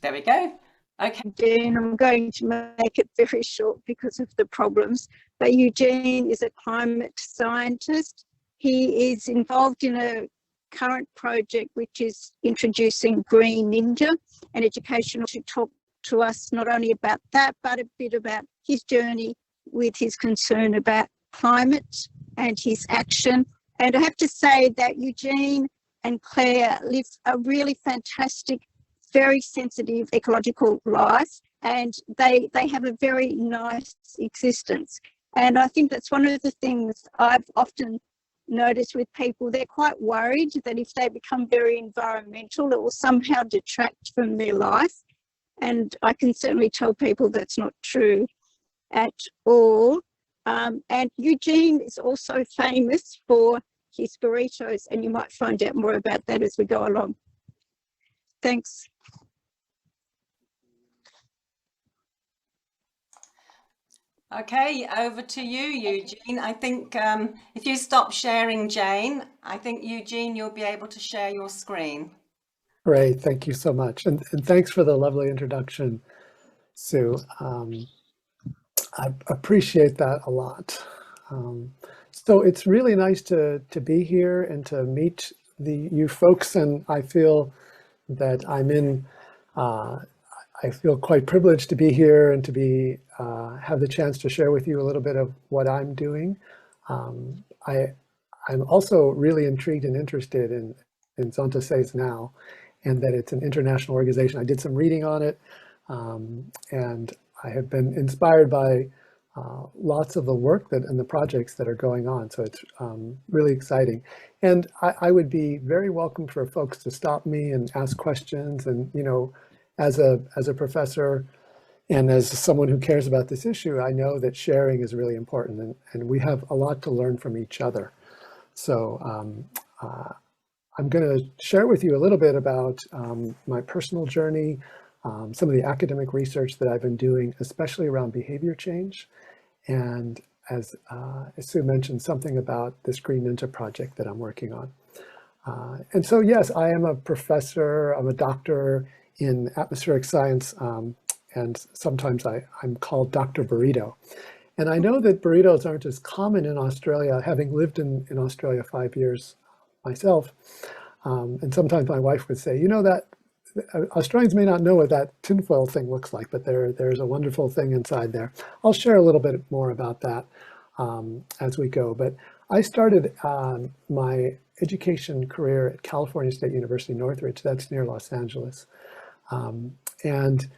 There we go. Okay. Eugene, I'm going to make it very short because of the problems, but Eugene is a climate scientist. He is involved in a current project which is introducing Green Ninja, and educational to talk to us not only about that, but a bit about his journey with his concern about climate and his action. And I have to say that Eugene and Claire live a really fantastic, very sensitive ecological life, and they have a very nice existence. And I think that's one of the things I've often noticed with people. They're quite worried that if they become very environmental, it will somehow detract from their life. And I can certainly tell people that's not true at all. And Eugene is also famous for his burritos, and you might find out more about that as we go along. Thanks. Okay, over to you, Eugene. I think if you stop sharing, Jane, I think, Eugene, you'll be able to share your screen. Great, thank you so much. And thanks for the lovely introduction, Sue. I appreciate that a lot. So it's really nice to be here and to meet you folks, and I feel that I feel quite privileged to be here and to have the chance to share with you a little bit of what I'm doing. I'm also really intrigued and interested in Zonta Says Now, and that it's an international organization. I did some reading on it, and I have been inspired by lots of the work and the projects that are going on. So it's really exciting. And I would be very welcome for folks to stop me and ask questions. And, you know, as a professor and as someone who cares about this issue, I know that sharing is really important, and we have a lot to learn from each other. So I'm going to share with you a little bit about my personal journey, some of the academic research that I've been doing, especially around behavior change. And as Sue mentioned, something about this Green Ninja project that I'm working on. And so, yes, I am a professor, I'm a doctor in atmospheric science, and sometimes I'm called Dr. Burrito. And I know that burritos aren't as common in Australia, having lived in Australia 5 years myself. And sometimes my wife would say, you know, that Australians may not know what that tinfoil thing looks like, but there's a wonderful thing inside there. I'll share a little bit more about that as we go. But I started my education career at California State University, Northridge. That's near Los Angeles. And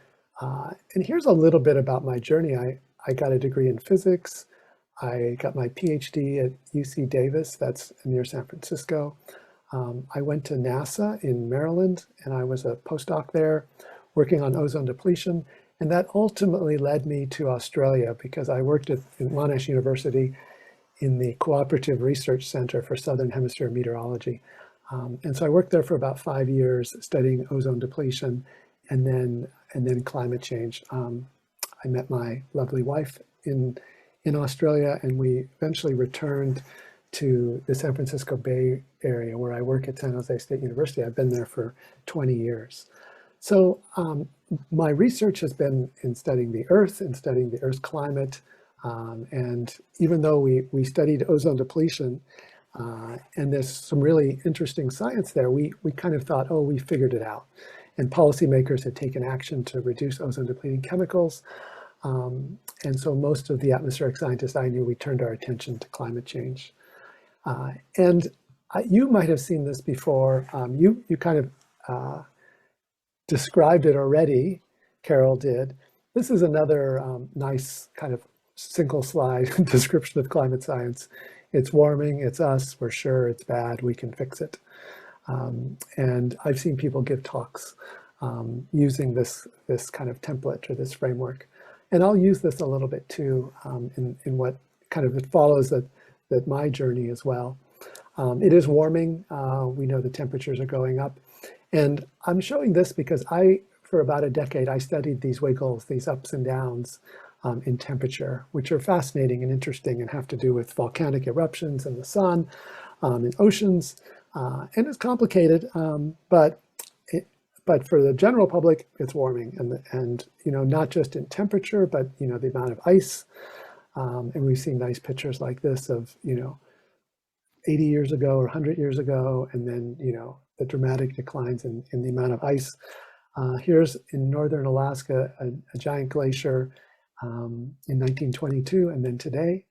here's a little bit about my journey. I got a degree in physics. I got my PhD at UC Davis, that's near San Francisco. I went to NASA in Maryland, and I was a postdoc there working on ozone depletion. And that ultimately led me to Australia because I worked at Monash University in the Cooperative Research Center for Southern Hemisphere Meteorology. And so I worked there for about 5 years studying ozone depletion and then climate change. I met my lovely wife in Australia, and we eventually returned to the San Francisco Bay Area where I work at San Jose State University. I've been there for 20 years. So my research has been in studying the Earth and studying the Earth's climate. And even though we studied ozone depletion, and there's some really interesting science there, we kind of thought, oh, we figured it out. And policymakers had taken action to reduce ozone depleting chemicals. And so most of the atmospheric scientists I knew, we turned our attention to climate change. And you might have seen this before. You kind of described it already, Carol did. This is another nice kind of single slide description of climate science. It's warming, it's us, we're sure it's bad, we can fix it. And I've seen people give talks using this kind of template or this framework. And I'll use this a little bit too in what kind of it follows that my journey as well. It is warming. We know the temperatures are going up. And I'm showing this because for about a decade, I studied these wiggles, these ups and downs in temperature, which are fascinating and interesting and have to do with volcanic eruptions and the sun and oceans. And it's complicated, but but for the general public, it's warming, and you know, not just in temperature, but you know, the amount of ice. And we've seen nice pictures like this of, you know, 80 years ago or 100 years ago, and then, you know, the dramatic declines in the amount of ice. Here's in northern Alaska, a giant glacier in 1922, and then today.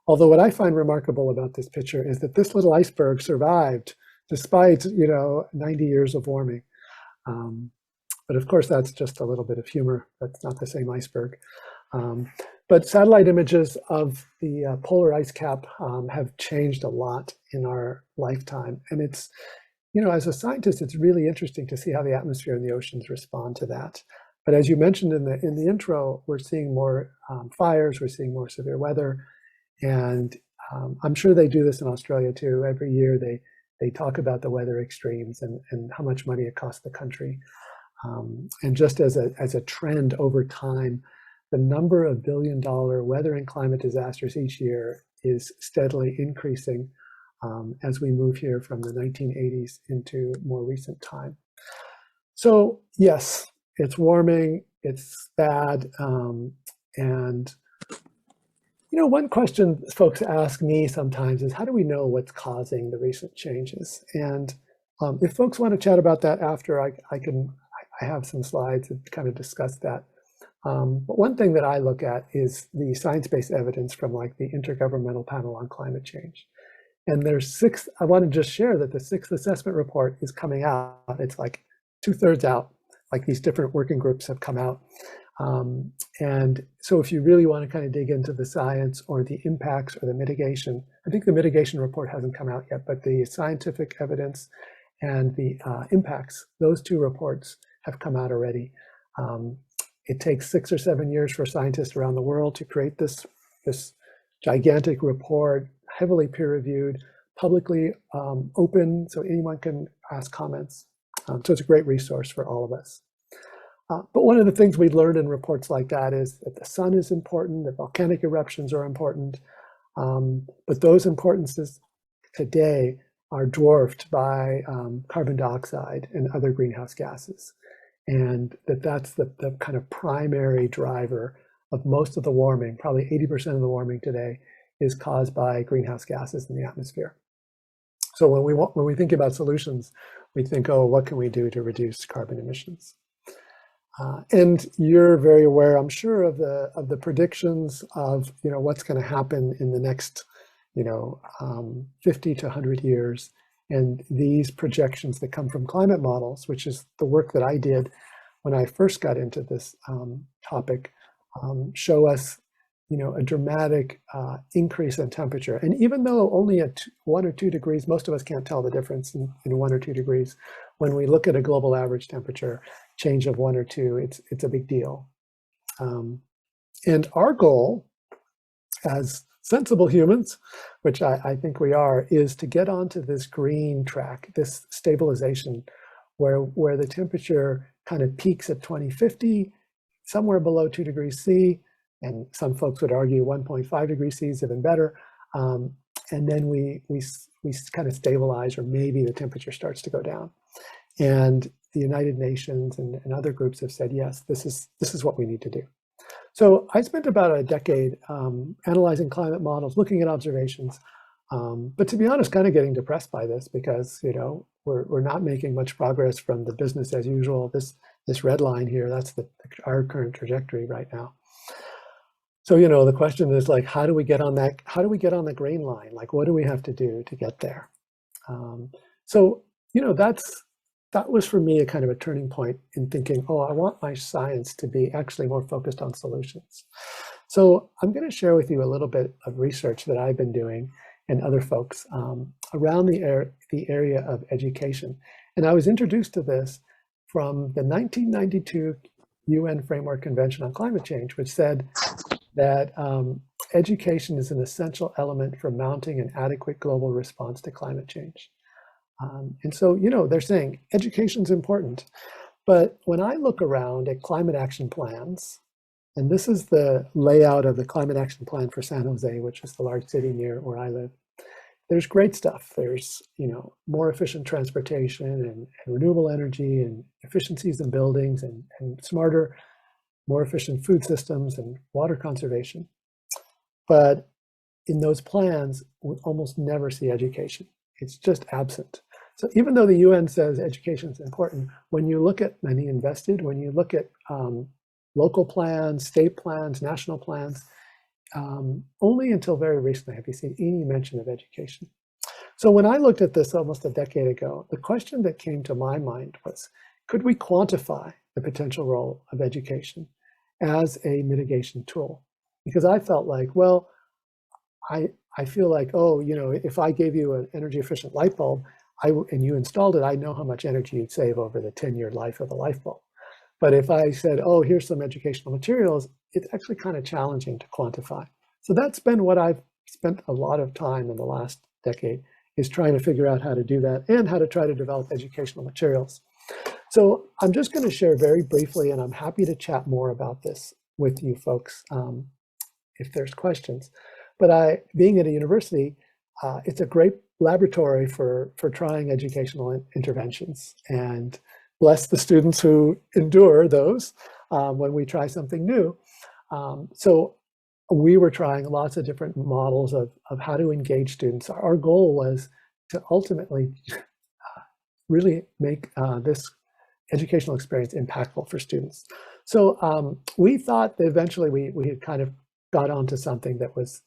Although what I find remarkable about this picture is that this little iceberg survived despite, you know, 90 years of warming. But of course, that's just a little bit of humor. That's not the same iceberg. But satellite images of the polar ice cap have changed a lot in our lifetime. And it's, you know, as a scientist, it's really interesting to see how the atmosphere and the oceans respond to that. But as you mentioned in the intro, we're seeing more fires, we're seeing more severe weather. And I'm sure they do this in Australia too. Every year they talk about the weather extremes and how much money it costs the country. And just as a trend over time, the number of billion-dollar weather and climate disasters each year is steadily increasing as we move here from the 1980s into more recent time. So yes, it's warming, it's bad, and you know, one question folks ask me sometimes is, how do we know what's causing the recent changes? And if folks want to chat about that after, I have some slides that kind of discuss that. But one thing that I look at is the science-based evidence from like the Intergovernmental Panel on Climate Change. And there's I want to just share that the 6th assessment report is coming out. It's like 2/3 out, like these different working groups have come out. And so if you really want to kind of dig into the science or the impacts or the mitigation, I think the mitigation report hasn't come out yet, but the scientific evidence and the impacts, those 2 reports have come out already. It takes 6 or 7 years for scientists around the world to create this gigantic report, heavily peer-reviewed, publicly open, so anyone can ask comments. So it's a great resource for all of us. But one of the things we learned in reports like that is that the sun is important, that volcanic eruptions are important, but those importances today are dwarfed by carbon dioxide and other greenhouse gases. And that's the kind of primary driver of most of the warming. Probably 80% of the warming today is caused by greenhouse gases in the atmosphere. So when we think about solutions, we think, oh, what can we do to reduce carbon emissions? And you're very aware, I'm sure, of the predictions of, you know, what's going to happen in the next, you know, 50 to 100 years. And these projections that come from climate models, which is the work that I did when I first got into this topic, show us, you know, a dramatic increase in temperature. And even though only at 1 or 2 degrees, most of us can't tell the difference in 1 or 2 degrees. When we look at a global average temperature change of 1 or 2, it's a big deal. And our goal as sensible humans, which I think we are, is to get onto this green track, this stabilization, where the temperature kind of peaks at 2050, somewhere below 2 degrees C, and some folks would argue 1.5 degrees C is even better. And then we kind of stabilize, or maybe the temperature starts to go down. And the United Nations and other groups have said, yes, this is what we need to do. So I spent about a decade analyzing climate models, looking at observations, but to be honest, kind of getting depressed by this because, you know, we're not making much progress from the business as usual. This red line here, that's our current trajectory right now. So, you know, the question is like, how do we get on that? How do we get on the green line? Like, what do we have to do to get there? So, you know, that was for me a kind of a turning point in thinking, oh, I want my science to be actually more focused on solutions. So I'm going to share with you a little bit of research that I've been doing and other folks around the area of education. And I was introduced to this from the 1992 UN Framework Convention on Climate Change, which said that education is an essential element for mounting an adequate global response to climate change. And so, you know, they're saying education's important. But when I look around at climate action plans, and this is the layout of the climate action plan for San Jose, which is the large city near where I live, there's great stuff. There's, more efficient transportation and renewable energy and efficiencies in buildings and smarter, more efficient food systems and water conservation. But in those plans, we almost never see education. It's just absent. So even though the UN says education is important, when you look at money invested, when you look at local plans, state plans, national plans, only until very recently have you seen any mention of education. So when I looked at this almost a decade ago, the question that came to my mind was, could we quantify the potential role of education as a mitigation tool? Because I felt like, well, I feel like, oh, if I gave you an energy efficient light bulb and you installed it, I know how much energy you'd save over the 10-year life of the light bulb. But if I said, oh, here's some educational materials, it's actually kind of challenging to quantify. So that's been what I've spent a lot of time in the last decade, is trying to figure out how to do that and how to try to develop educational materials. So I'm just going to share very briefly, and I'm happy to chat more about this with you folks if there's questions. But being at a university, it's a great laboratory for trying educational interventions, and bless the students who endure those when we try something new. So we were trying lots of different models of how to engage students. Our goal was to ultimately really make this educational experience impactful for students. So we thought that eventually we had kind of got onto something that was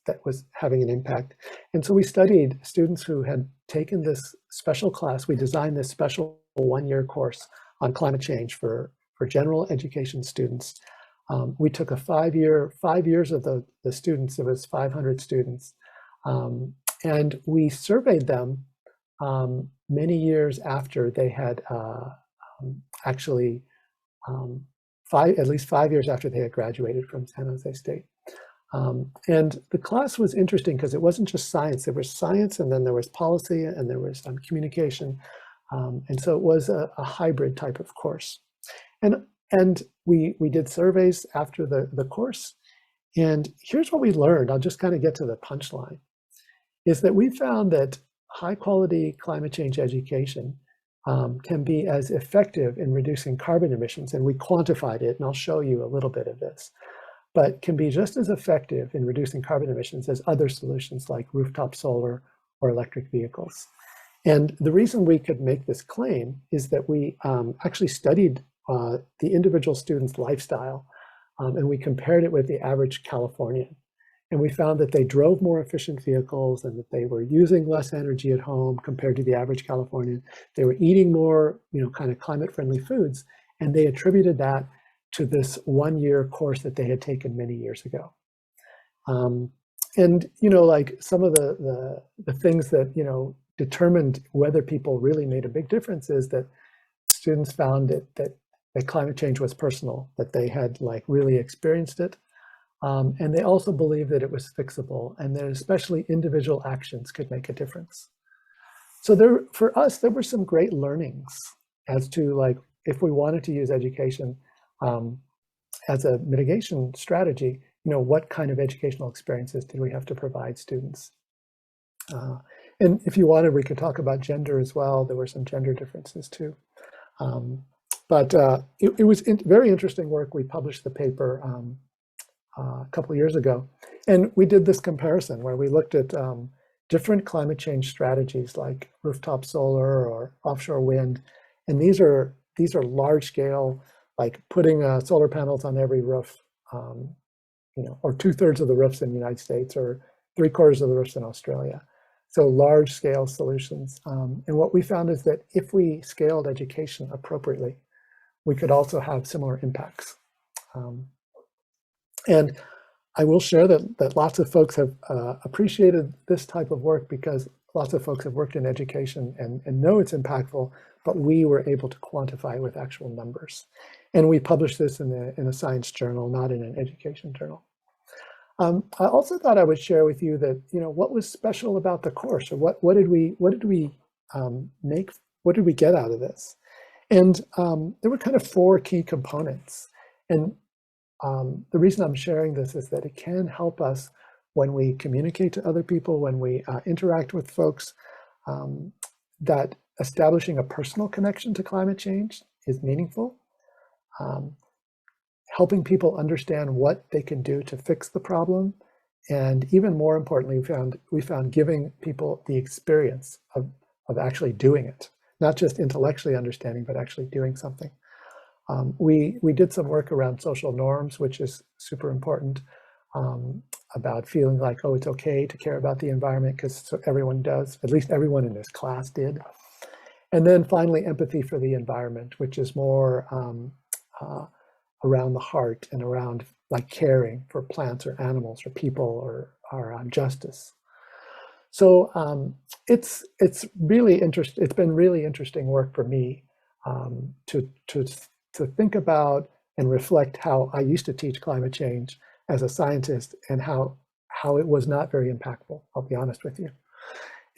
having an impact. And so we studied students who had taken this special class. We designed this special one-year course on climate change for general education students. We took 5 years of the students. It was 500 students. And we surveyed them many years after they had actually, at least 5 years after they had graduated from San Jose State. And the class was interesting because it wasn't just science. There was science, and then there was policy, and there was communication. And so it was a hybrid type of course. And we did surveys after the course. And here's what we learned. I'll just kind of get to the punchline, is that we found that high quality climate change education can be as effective in reducing carbon emissions. And we quantified it, and I'll show you a little bit of this, but can be just as effective in reducing carbon emissions as other solutions like rooftop solar or electric vehicles. And the reason we could make this claim is that we actually studied the individual student's lifestyle, and we compared it with the average Californian. And we found that they drove more efficient vehicles and that they were using less energy at home compared to the average Californian. They were eating more, kind of climate-friendly foods, and they attributed that to this one-year course that they had taken many years ago. And like some of the things that determined whether people really made a big difference is that students found that climate change was personal, that they had really experienced it. And they also believed that it was fixable, and that especially individual actions could make a difference. So for us, there were some great learnings as to if we wanted to use education as a mitigation strategy, what kind of educational experiences did we have to provide students? And if you wanted, we could talk about gender as well. There were some gender differences too. But it was very interesting work. We published the paper a couple of years ago, and we did this comparison where we looked at different climate change strategies like rooftop solar or offshore wind, and these are large scale, like putting solar panels on every roof, or 2/3 of the roofs in the United States or 3/4 of the roofs in Australia. So large scale solutions. And what we found is that if we scaled education appropriately, we could also have similar impacts. And I will share that lots of folks have appreciated this type of work because lots of folks have worked in education and know it's impactful, but we were able to quantify it with actual numbers. And we published this in a science journal, not in an education journal. I also thought I would share with you that, what was special about the course, or what did we get out of this? And there were kind of 4 key components. And the reason I'm sharing this is that it can help us when we communicate to other people, when we interact with folks, that establishing a personal connection to climate change is meaningful. Helping people understand what they can do to fix the problem. And even more importantly, we found giving people the experience of actually doing it, not just intellectually understanding, but actually doing something. We did some work around social norms, which is super important, about feeling like, oh, it's okay to care about the environment because everyone does, at least everyone in this class did. And then finally, empathy for the environment, which is more around the heart and around like caring for plants or animals or people or justice. So it's really interesting. It's been really interesting work for me to think about and reflect how I used to teach climate change as a scientist and how it was not very impactful, I'll be honest with you.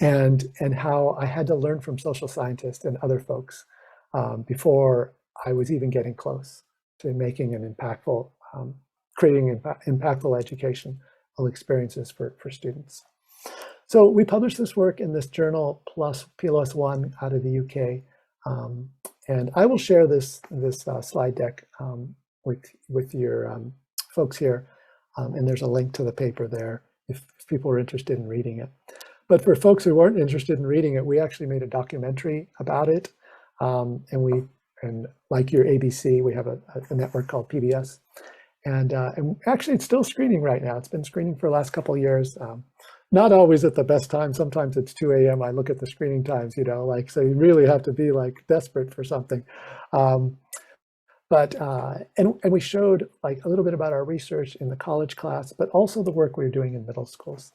And how I had to learn from social scientists and other folks before I was even getting close to making an impactful, creating impactful educational experiences for students. So we published this work in this journal PLOS One out of the UK. And I will share this slide deck with your folks here. And there's a link to the paper there if people are interested in reading it. But for folks who weren't interested in reading it, we actually made a documentary about it. And like your ABC, we have a network called PBS. And actually it's still screening right now. It's been screening for the last couple of years. Not always at the best time. Sometimes it's 2 a.m. I look at the screening times, you know, like, so you really have to be like desperate for something. And we showed like a little bit about our research in the college class, but also the work we were doing in middle schools.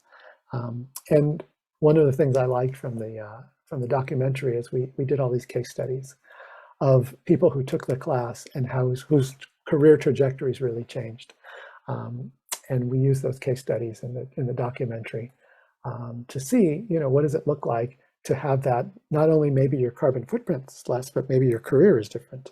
And one of the things I liked from the documentary is we did all these case studies of people who took the class and whose career trajectories really changed. And we use those case studies in the documentary to see, you know, what does it look like to have that, not only maybe your carbon footprint's less, but maybe your career is different.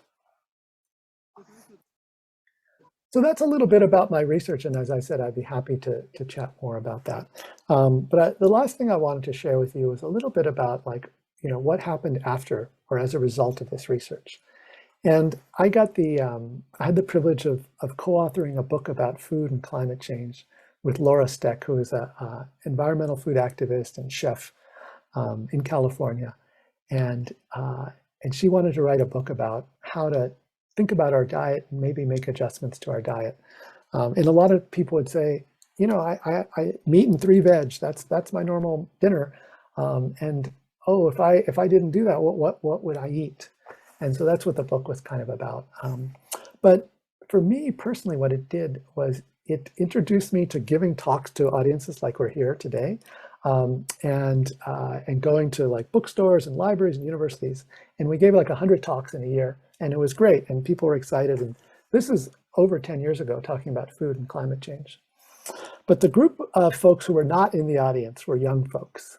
So that's a little bit about my research. And as I said, I'd be happy to chat more about that. But the last thing I wanted to share with you was a little bit about like, you know, what happened after or as a result of this research. And I got I had the privilege of co-authoring a book about food and climate change with Laura Steck, who is an environmental food activist and chef in California. And she wanted to write a book about how to think about our diet and maybe make adjustments to our diet. And a lot of people would say, you know, I meat and 3 veg, that's my normal dinner. And oh, if I didn't do that, what would I eat? And so that's what the book was kind of about. But for me personally, what it did was it introduced me to giving talks to audiences like we're here today, and going to like bookstores and libraries and universities. And we gave like 100 talks in a year, and it was great. And people were excited. And this is over 10 years ago, talking about food and climate change. But the group of folks who were not in the audience were young folks.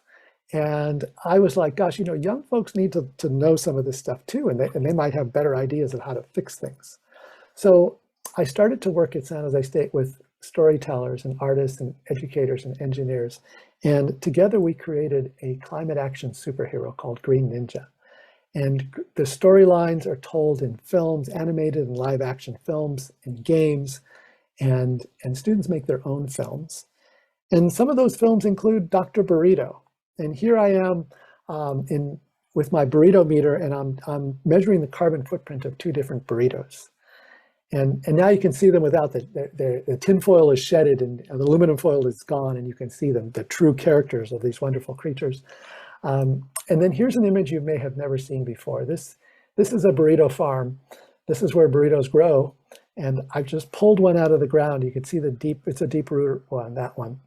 And I was like, gosh, you know, young folks need to know some of this stuff too, and they might have better ideas of how to fix things. So I started to work at San Jose State with storytellers and artists and educators and engineers. And together we created a climate action superhero called Green Ninja. And the storylines are told in films, animated and live action films, and games, and students make their own films. And some of those films include Dr. Burrito. And here I am with my burrito meter, and I'm measuring the carbon footprint of 2 different burritos. And now you can see them without the tin foil is shedded and the aluminum foil is gone, and you can see them, the true characters of these wonderful creatures. And then here's an image you may have never seen before. This is a burrito farm. This is where burritos grow. And I've just pulled one out of the ground. You can see it's a deep root one, that one.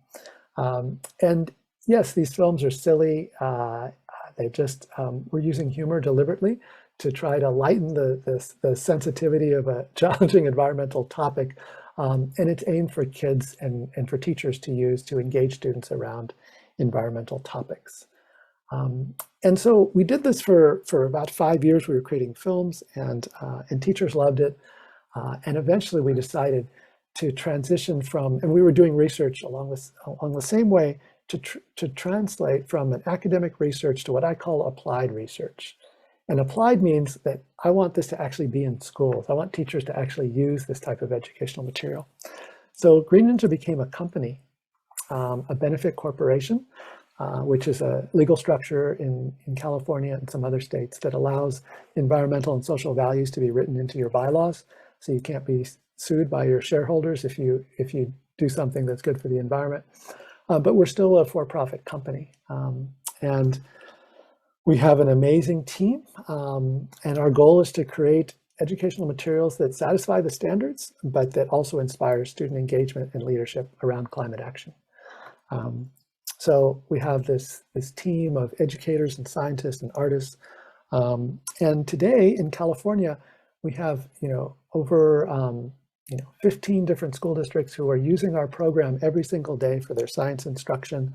And yes, these films are silly. We're using humor deliberately to try to lighten the sensitivity of a challenging environmental topic. And it's aimed for kids and for teachers to use to engage students around environmental topics. And so we did this for about 5 years. We were creating films, and teachers loved it. And eventually we decided to transition from, and we were doing research along the same way, to translate from an academic research to what I call applied research. And applied means that I want this to actually be in schools. I want teachers to actually use this type of educational material. So Green Ninja became a company, a benefit corporation, which is a legal structure in California and some other states that allows environmental and social values to be written into your bylaws. So you can't be sued by your shareholders if you do something that's good for the environment. But we're still a for-profit company. And we have an amazing team. And our goal is to create educational materials that satisfy the standards, but that also inspire student engagement and leadership around climate action. So we have this team of educators and scientists and artists. And today in California, we have over 15 different school districts who are using our program every single day for their science instruction.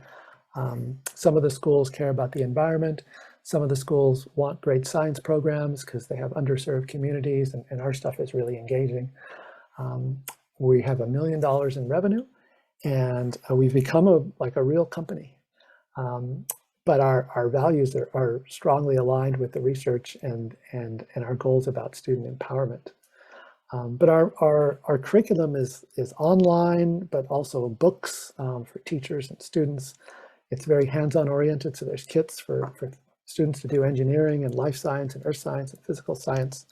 Some of the schools care about the environment. Some of the schools want great science programs because they have underserved communities, and our stuff is really engaging. We have $1 million in revenue, and we've become a real company. But our values are strongly aligned with the research and our goals about student empowerment. But our curriculum is online, but also books for teachers and students. It's very hands-on oriented, so there's kits for students to do engineering and life science and earth science and physical science.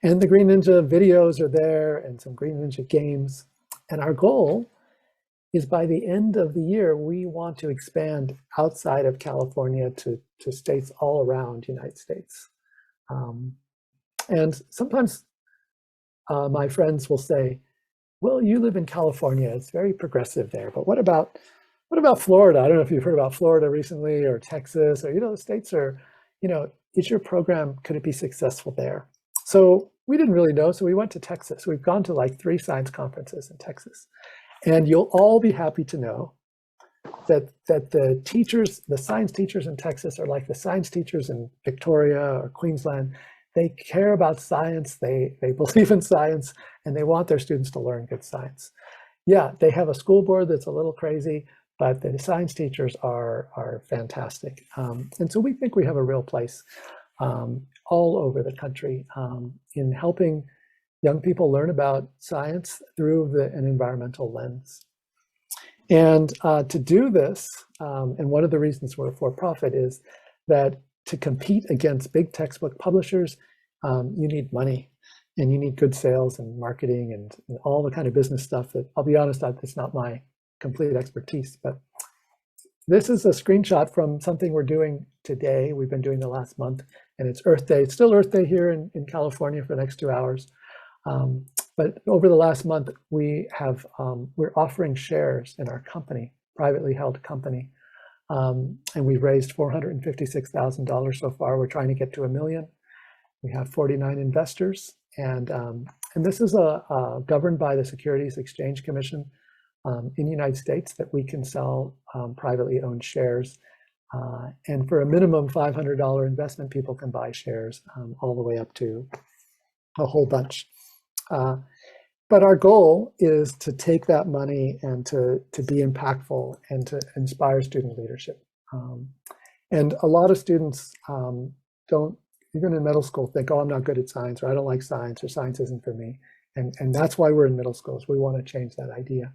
And the Green Ninja videos are there and some Green Ninja games. And our goal is by the end of the year, we want to expand outside of California to states all around the United States. And sometimes my friends will say, well, you live in California, it's very progressive there, but what about Florida? I don't know if you've heard about Florida recently, or Texas, or, the states are, is your program, could it be successful there? So we didn't really know, so we went to Texas. We've gone to like 3 science conferences in Texas. And you'll all be happy to know that the teachers, the science teachers in Texas are like the science teachers in Victoria or Queensland. They care about science, they believe in science, and they want their students to learn good science. Yeah, they have a school board that's a little crazy, but the science teachers are fantastic. And so we think we have a real place all over the country in helping young people learn about science through an environmental lens. And to do this, and one of the reasons we're for-profit is that to compete against big textbook publishers, you need money, and you need good sales and marketing and all the kind of business stuff that, I'll be honest, it's not my complete expertise. But this is a screenshot from something we're doing today. We've been doing the last month, and it's Earth Day. It's still Earth Day here in California for the next 2 hours. But over the last month, we're offering shares in our company, privately held company. And we've raised $456,000 so far. We're trying to get to $1 million. We have 49 investors, and this is governed by the Securities Exchange Commission in the United States, that we can sell privately owned shares. And for a minimum $500 investment, people can buy shares all the way up to a whole bunch. But our goal is to take that money and to be impactful and to inspire student leadership. And a lot of students don't, even in middle school, think, oh, I'm not good at science, or I don't like science, or science isn't for me. And that's why we're in middle schools. We want to change that idea.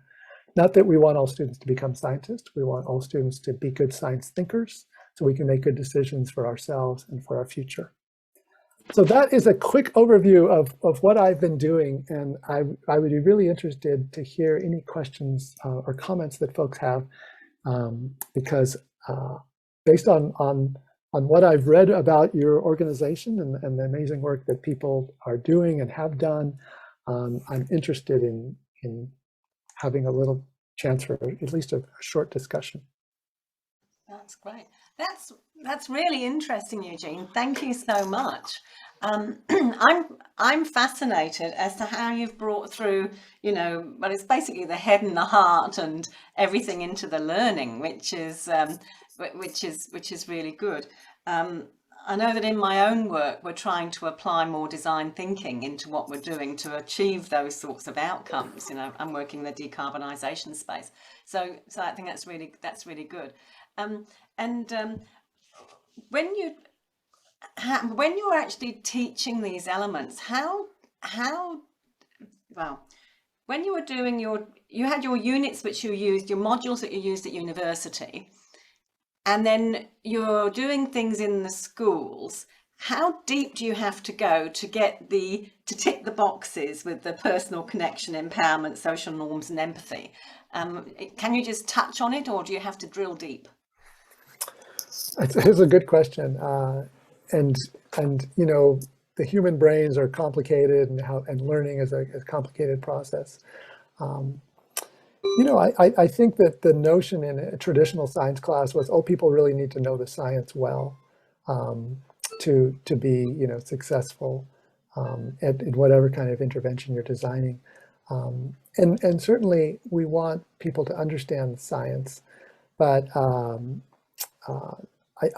Not that we want all students to become scientists. We want all students to be good science thinkers so we can make good decisions for ourselves and for our future. So that is a quick overview of what I've been doing, and I would be really interested to hear any questions or comments that folks have, because based on what I've read about your organization and the amazing work that people are doing and have done, I'm interested in having a little chance for at least a short discussion. That's great. That's really interesting, Eugene. Thank you so much. I'm fascinated as to how you've brought through, well, it's basically the head and the heart and everything into the learning, which is really good. I know that in my own work, we're trying to apply more design thinking into what we're doing to achieve those sorts of outcomes. You know, I'm working in the decarbonisation space, so I think that's really good. And when you're actually teaching these elements, how well, when you were doing you had your units which you used, your modules that you used at university, and then you're doing things in the schools. How deep do you have to go to get to tick the boxes with the personal connection, empowerment, social norms, and empathy? Can you just touch on it, or do you have to drill deep? It's a good question, and you know, the human brains are complicated, and learning is a complicated process. You know, I think that the notion in a traditional science class was, oh, people really need to know the science well to be, you know, successful in whatever kind of intervention you're designing. And certainly we want people to understand science, but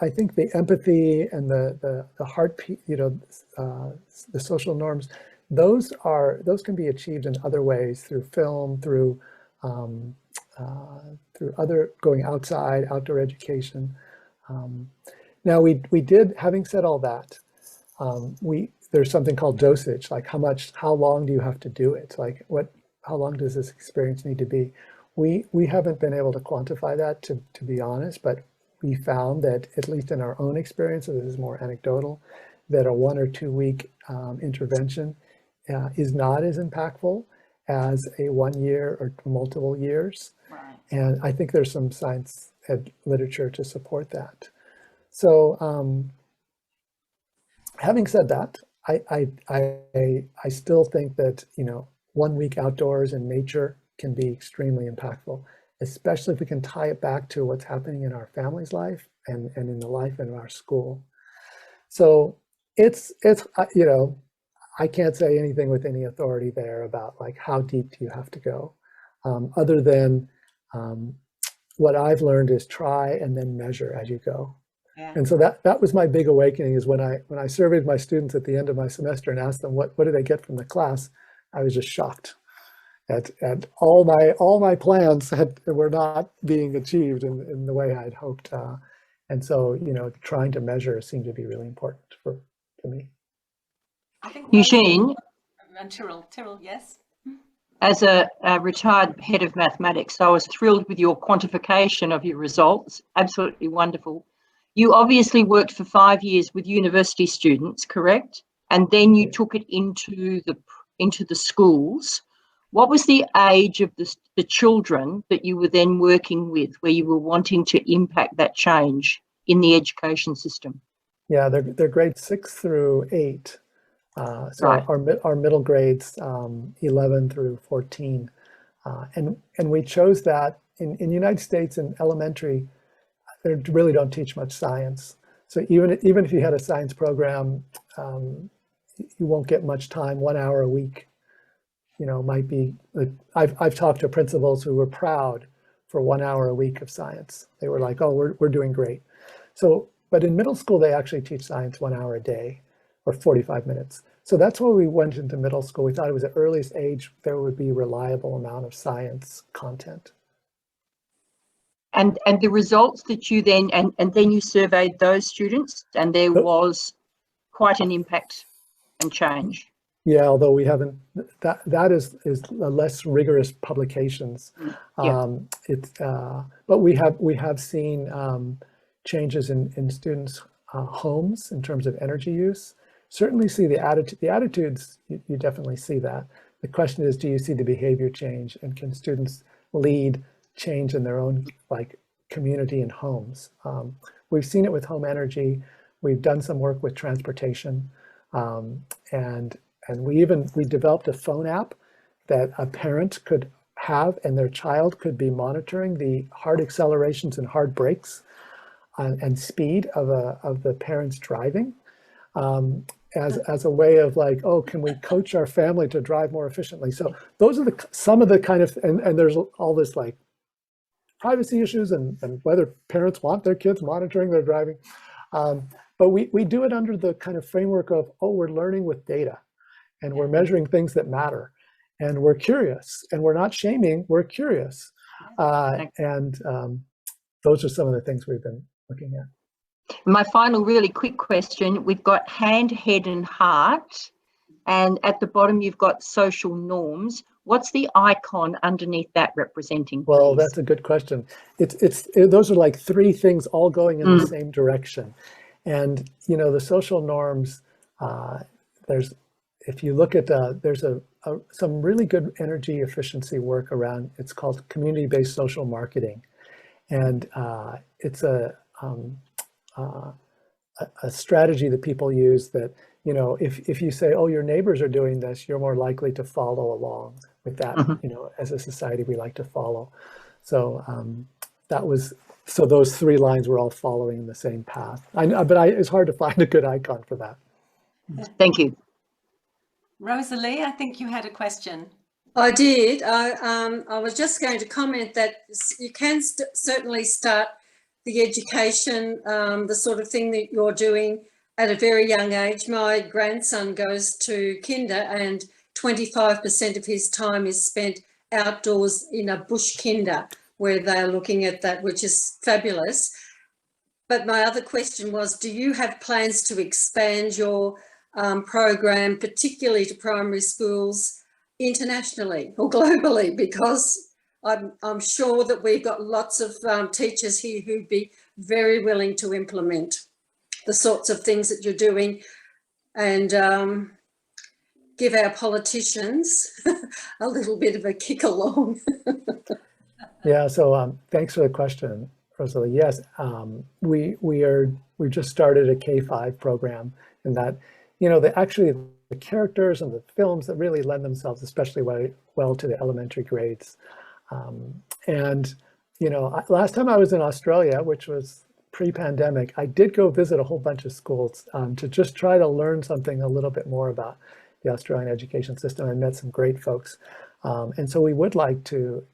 I think the empathy and the heart, you know, the social norms, those can be achieved in other ways, through film, through other, going outside, outdoor education. Now we did, having said all that, there's something called dosage, like how long do you have to do it? Like how long does this experience need to be? We haven't been able to quantify that, to be honest, but we found that, at least in our own experience, so this is more anecdotal, that a 1 or 2 week intervention is not as impactful as a 1 year or multiple years. Right. And I think there's some science and literature to support that. So having said that, I still think that, you know, 1 week outdoors in nature can be extremely impactful, especially if we can tie it back to what's happening in our family's life and in the life in our school. So it's you know, I can't say anything with any authority there about like how deep do you have to go, other than what I've learned is try and then measure as you go. Yeah. And so that was my big awakening, is when I surveyed my students at the end of my semester and asked them what did they get from the class. I was just shocked at all my plans were not being achieved in the way I'd hoped. And so, you know, trying to measure seemed to be really important for me. I think Eugene, Tyrrell, yes. as a retired head of mathematics, I was thrilled with your quantification of your results. Absolutely wonderful. You obviously worked for 5 years with university students, correct? And then you took it into the schools. What was the age of the children that you were then working with, where you were wanting to impact that change in the education system? Yeah, they're grades 6 through 8. So Right. our middle grades, 11 through 14. And we chose that in the United States in elementary, they really don't teach much science. So even if you had a science program, you won't get much time. 1 hour a week, you know, might be. I've talked to principals who were proud for 1 hour a week of science. They were like, oh, we're doing great. So, but in middle school, they actually teach science 1 hour a day, or 45 minutes. So that's why we went into middle school. We thought it was the earliest age there would be reliable amount of science content. And the results that you then, and then you surveyed those students, and there was quite an impact and change. Yeah, although we haven't, that is less rigorous publications. Yeah. But we have seen changes in students' homes in terms of energy use. Certainly see the attitudes, you definitely see that. The question is, do you see the behavior change, and can students lead change in their own like community and homes? We've seen it with home energy. We've done some work with transportation, and we developed a phone app that a parent could have, and their child could be monitoring the hard accelerations and hard brakes and speed of the parents driving, as a way of like, oh, can we coach our family to drive more efficiently? So those are some of the kind of, and there's all this like privacy issues and whether parents want their kids monitoring their driving. But we do it under the kind of framework of, oh, we're learning with data, and we're measuring things that matter, and we're curious, and we're not shaming, we're curious. And those are some of the things we've been looking at. My final really quick question, we've got hand, head and heart, and at the bottom you've got social norms. What's the icon underneath that representing, please? Well, that's a good question. Those are like three things all going in the same direction. And, you know, the social norms, if you look at, there's some really good energy efficiency work around, it's called community-based social marketing. And it's a strategy that people use that, you know, if you say, oh, your neighbors are doing this, you're more likely to follow along with that. You know, as a society, we like to follow. So so those three lines were all following the same path. But it's hard to find a good icon for that. Thank you. Rosalie, I think you had a question. I did. I was just going to comment that you can certainly start the education, the sort of thing that you're doing at a very young age. My grandson goes to kinder and 25% of his time is spent outdoors in a bush kinder where they're looking at that, which is fabulous. But my other question was, do you have plans to expand your program, particularly to primary schools, internationally or globally? Because I'm sure that we've got lots of teachers here who'd be very willing to implement the sorts of things that you're doing and give our politicians a little bit of a kick along. Yeah, so thanks for the question, Rosalie. Yes, we just started a K-5 program, and that, you know, the characters and the films that really lend themselves especially well to the elementary grades. And, you know, last time I was in Australia, which was pre-pandemic, I did go visit a whole bunch of schools to just try to learn something a little bit more about the Australian education system. I met some great folks. And so we would like to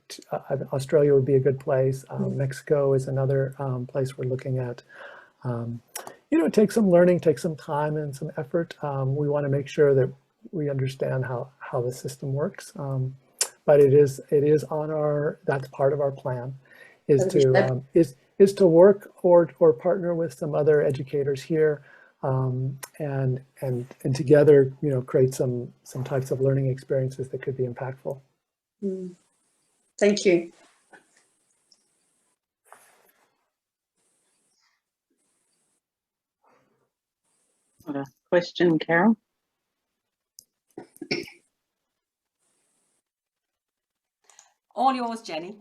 Australia would be a good place. Mexico is another place we're looking at. You know, it takes some learning, takes some time and some effort. We want to make sure that we understand how the system works. But it is on that's part of our plan, is to work or partner with some other educators here, and together, you know, create some types of learning experiences that could be impactful. Thank you. Got a question, Carol? All yours, Jenny.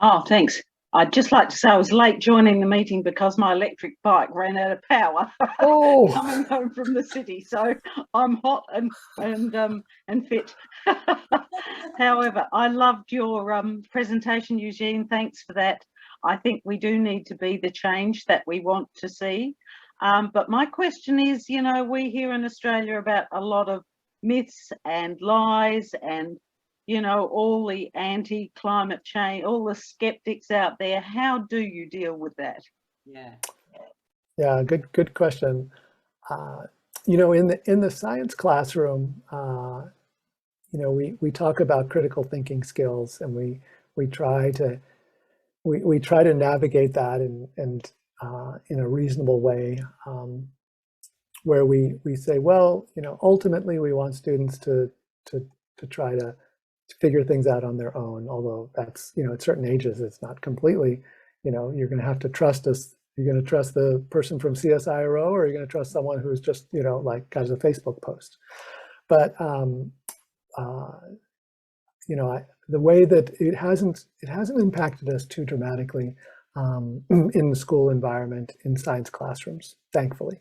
Oh, thanks. I'd just like to say I was late joining the meeting because my electric bike ran out of power. Oh. Coming home from the city, so I'm hot and fit. However, I loved your presentation, Eugene. Thanks for that. I think we do need to be the change that we want to see. But my question is, you know, we hear in Australia about a lot of myths and lies and, you know, all the anti-climate change, all the skeptics out there. How do you deal with that? Yeah, good question. You know, in the science classroom, you know, we talk about critical thinking skills, and we try to navigate that and in a reasonable way, where we say, well, you know, ultimately we want students to try to figure things out on their own, although that's, you know, at certain ages, it's not completely, you know, you're going to have to trust us. You're going to trust the person from CSIRO, or you're going to trust someone who's just, you know, like has a Facebook post. But, you know, the way that it hasn't impacted us too dramatically in the school environment, in science classrooms, thankfully.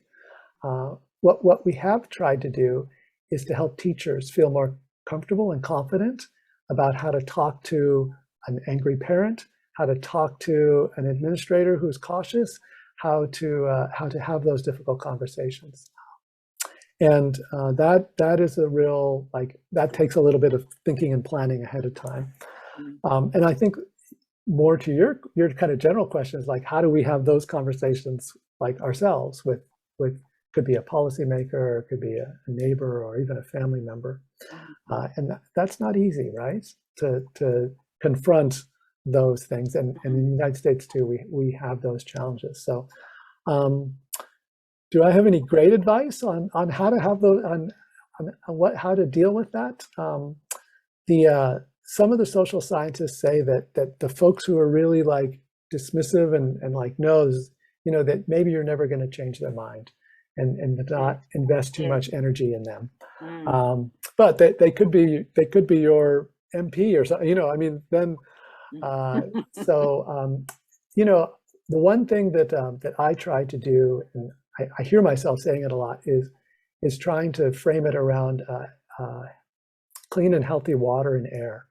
What we have tried to do is to help teachers feel more comfortable and confident about how to talk to an angry parent, how to talk to an administrator who's cautious, how to have those difficult conversations. And that is a real, like, that takes a little bit of thinking and planning ahead of time. And I think more to your kind of general question is like, how do we have those conversations like ourselves with could be a policymaker, or could be a neighbor, or even a family member. And that's not easy, right? To confront those things. And in the United States too, we have those challenges. So do I have any great advice on how to have those, on how to deal with that? Some of the social scientists say that the folks who are really like dismissive and like knows, you know, that maybe you're never going to change their mind, and not invest too much energy in them. But they could be your MP or something, you know. I mean, then you know, the one thing that I try to do, and I hear myself saying it a lot, is trying to frame it around clean and healthy water and air.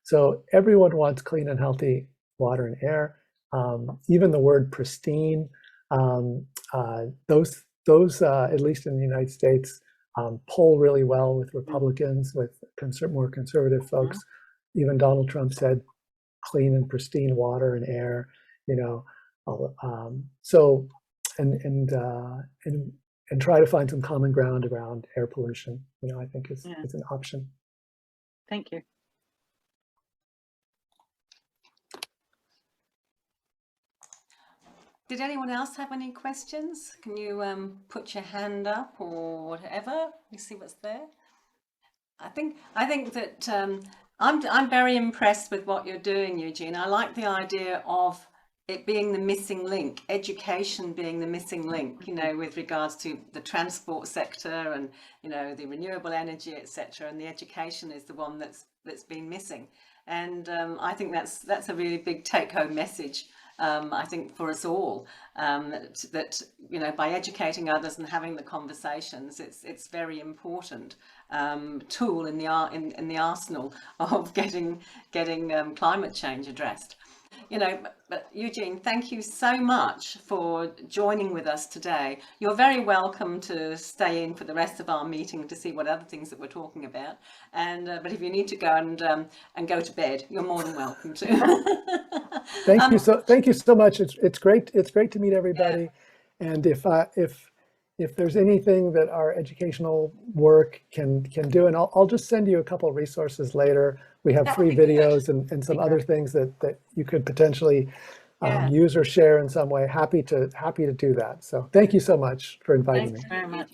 So everyone wants clean and healthy water and air. Even the word pristine, those at least in the United States, poll really well with Republicans, with more conservative folks. Even Donald Trump said clean and pristine water and air, you know. So and try to find some common ground around air pollution, you know, I think is an option. Thank you. Did anyone else have any questions? Can you put your hand up or whatever? You see what's there. I think that I'm very impressed with what you're doing, Eugene. I like the idea of it being the missing link, education being the missing link, you know, with regards to the transport sector and, you know, the renewable energy, etc. And the education is the one that's been missing. And I think that's a really big take-home message. I think for us all, that you know, by educating others and having the conversations, it's very important tool in the arsenal of getting climate change addressed. You know, but Eugene, thank you so much for joining with us today. You're very welcome to stay in for the rest of our meeting to see what other things that we're talking about. And but if you need to go and go to bed, you're more than welcome to. Thank you so much. It's great to meet everybody. Yeah. And if there's anything that our educational work can do, and I'll just send you a couple of resources later. We have free videos and some other things that you could potentially use or share in some way. Happy to do that. So thank you so much for inviting me. Thanks very much.